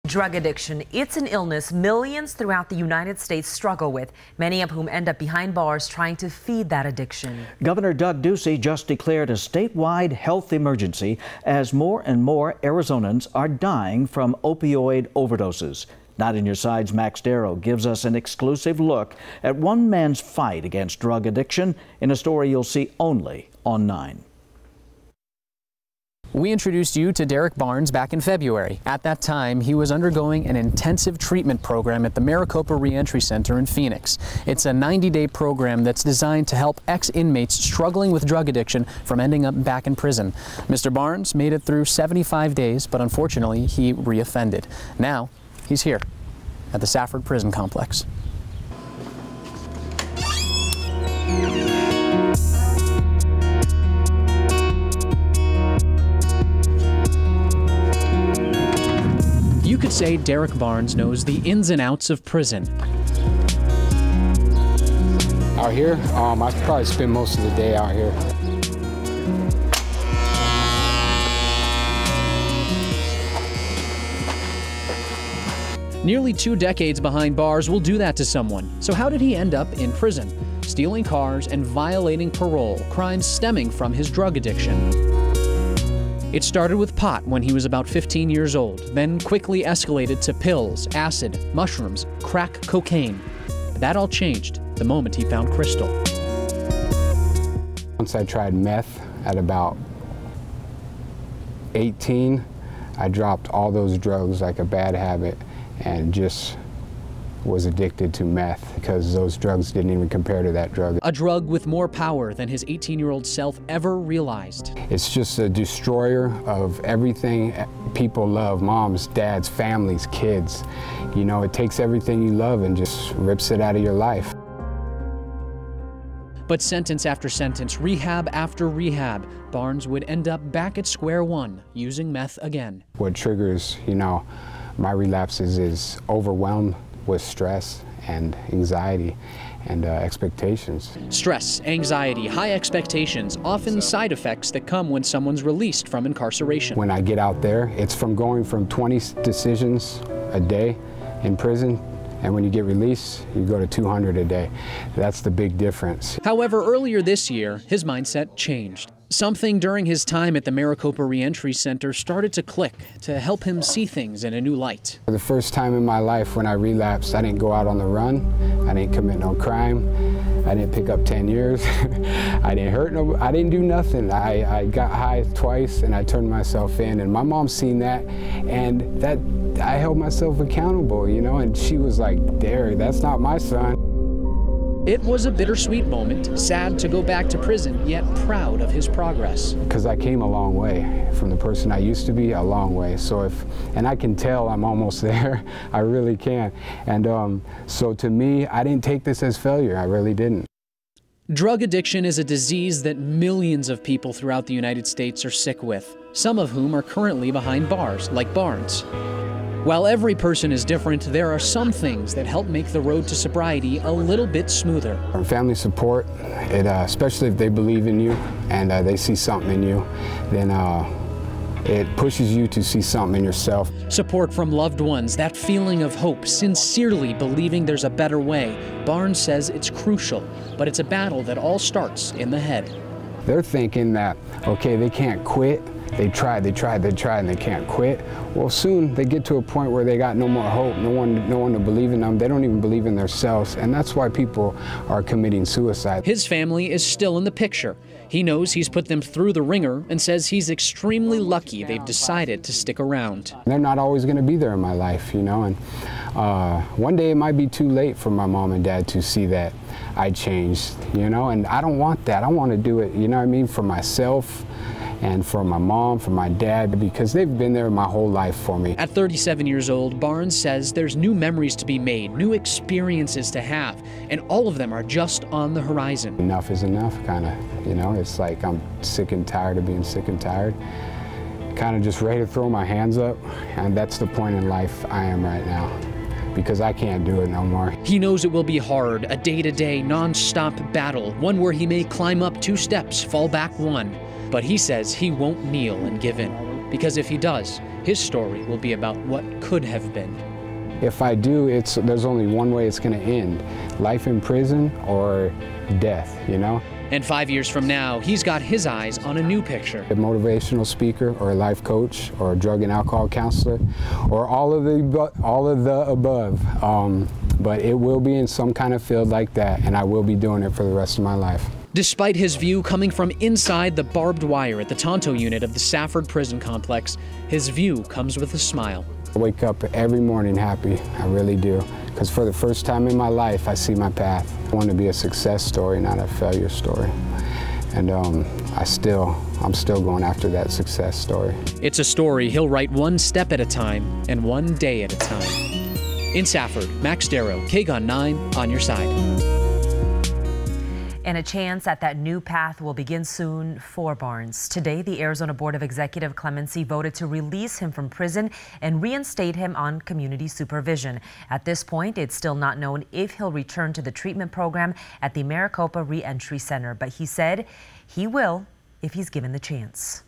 Drug addiction, it's an illness millions throughout the United States struggle with, many of whom end up behind bars trying to feed that addiction. Governor Doug Ducey just declared a statewide health emergency as more and more Arizonans are dying from opioid overdoses. Not in Your Side's Max Darrow gives us an exclusive look at one man's fight against drug addiction in a story you'll see only on 9. We introduced you to Derek Barnes back in February. At that time, he was undergoing an intensive treatment program at the Maricopa Reentry Center in Phoenix. It's a 90-day program that's designed to help ex-inmates struggling with drug addiction from ending up back in prison. Mr. Barnes made it through 75 days, but unfortunately, he reoffended. Now, he's here at the Safford Prison Complex. You could say Derek Barnes knows the ins and outs of prison. Out here, I probably spend most of the day out here. Nearly 2 decades behind bars will do that to someone. So how did he end up in prison? Stealing cars and violating parole, crimes stemming from his drug addiction. It started with pot when he was about 15 years old, then quickly escalated to pills, acid, mushrooms, crack cocaine. But that all changed the moment he found crystal. Once I tried meth at about 18, I dropped all those drugs like a bad habit and just was addicted to meth because those drugs didn't even compare to that drug. A drug with more power than his 18-year-old self ever realized. It's just a destroyer of everything people love, moms, dads, families, kids. You know, it takes everything you love and just rips it out of your life. But sentence after sentence, rehab after rehab, Barnes would end up back at square one, using meth again. What triggers, you know, my relapses is overwhelmed with stress and anxiety and expectations. Stress, anxiety, high expectations, often side effects that come when someone's released from incarceration. When I get out there, it's from going from 20 decisions a day in prison, and when you get released, you go to 200 a day. That's the big difference. However, earlier this year, his mindset changed. Something during his time at the Maricopa Reentry Center started to click to help him see things in a new light. For the first time in my life when I relapsed, I didn't go out on the run. I didn't commit no crime. I didn't pick up 10 years. I didn't hurt nobody. I didn't do nothing. I got high twice and I turned myself in, and my mom seen that, and that I held myself accountable, you know, and she was like, Derek, that's not my son. It was a bittersweet moment, sad to go back to prison, yet proud of his progress. Because I came a long way from the person I used to be, a long way. So and I can tell I'm almost there, I really can. And so to me, I didn't take this as failure, I really didn't. Drug addiction is a disease that millions of people throughout the United States are sick with, some of whom are currently behind bars, like Barnes. While every person is different, there are some things that help make the road to sobriety a little bit smoother. Family support, especially if they believe in you and they see something in you, then it pushes you to see something in yourself. Support from loved ones, that feeling of hope, sincerely believing there's a better way. Barnes says it's crucial, but it's a battle that all starts in the head. They're thinking that, okay, they can't quit. They tried, and they can't quit. Well, soon they get to a point where they got no more hope, no one to believe in them. They don't even believe in themselves, and that's why people are committing suicide. His family is still in the picture. He knows he's put them through the ringer and says he's extremely lucky they've decided to stick around. They're not always going to be there in my life, you know, and one day it might be too late for my mom and dad to see that I changed, you know, and I don't want that. I want to do it, you know what I mean, for myself and for my mom, for my dad, because they've been there my whole life for me. At 37 years old, Barnes says there's new memories to be made, new experiences to have, and all of them are just on the horizon. Enough is enough, kind of, you know, it's like I'm sick and tired of being sick and tired. Kind of just ready to throw my hands up, and that's the point in life I am right now, because I can't do it no more. He knows it will be hard, a day-to-day, non-stop battle, one where he may climb up 2 steps, fall back 1. But he says he won't kneel and give in, because if he does, His story will be about what could have been. If I do, there's only one way it's going to end. Life in prison or death, you know? And 5 years from now, he's got his eyes on a new picture. A motivational speaker or a life coach or a drug and alcohol counselor or all of the above. But it will be in some kind of field like that, and I will be doing it for the rest of my life. Despite his view coming from inside the barbed wire at the Tonto unit of the Safford Prison Complex, his view comes with a smile. I wake up every morning happy, I really do, because for the first time in my life, I see my path. I want to be a success story, not a failure story. And I'm still going after that success story. It's a story he'll write one step at a time and one day at a time. In Safford, Max Darrow, KGUN 9, on your side. And a chance at that new path will begin soon for Barnes. Today, the Arizona Board of Executive Clemency voted to release him from prison and reinstate him on community supervision. At this point, it's still not known if he'll return to the treatment program at the Maricopa Reentry Center, but he said he will if he's given the chance.